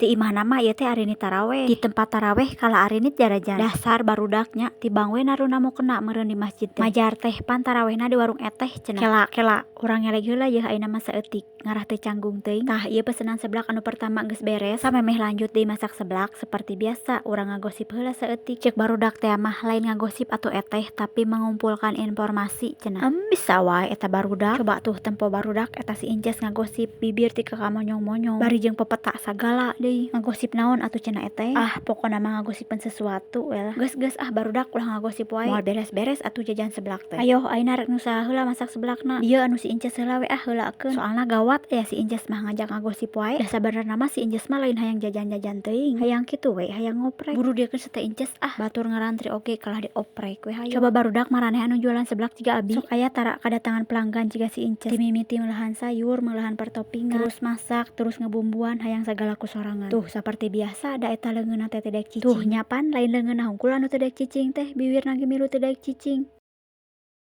Ti imah nama ieu teh arinit taraweh. Di tempat taraweh kala arinit jarajan. Dasar barudaknya tibang we naruna mau kena meureun di masjid teh. Majar teh pan tarawehna di warung eteh cenah. Kela urang ngelek heula yeuh ayeuna mah saeutik ngarah teu canggung teuing. Tah ieu pesenan seblak anu pertama geus beres samemeh lanjut deui masak seblak. Seperti biasa urang ngagosip heula saeutik. Ceuk barudak teh mah lain ngagosip atuh eteh tapi mengumpulkan informasi cenah. Bisa wae eta barudak. Coba tuh tempo barudak eta si Inces ngagosip bibir ti kakamonyong-monyong. Bari jeung pepeta sagala deui. Ngagosip naon atuh cenah eteh? Pokona mah ngagosipkeun sesuatu we lah. Geus barudak ulah ngagosip wae. Moal beres-beres atuh jajan seblak teh. Ayo ayeuna rek nusaha heula masak seblakna. Dieu anu si Inces heula we heulaakeun. Soalna gawat ya si Inces mah ngajak ngagosip wae. Da sabenerna mah si Inces mah lain hayang jajan-jajan teuing. Hayang kitu we, hayang ngoprek. Buru diekeun teh Inces batur ngarantri oge kalah dioprek we hayu. Coba barudak maraneh anu jualan seblak jiga abi. Sok aya tara kadatangan pelanggan jiga si Inces. Timimiti meulahan sayur, meulahan pertopingan, terus masak, terus ngebumbuan hayang sagala kusorangan. Tuh saperti biasa da eta leungeunna teh teu daek cicing. Tuh nyapan lain leungeunna hungkul anu teu daek cicing teh bibirna ge milu teu daek cicing.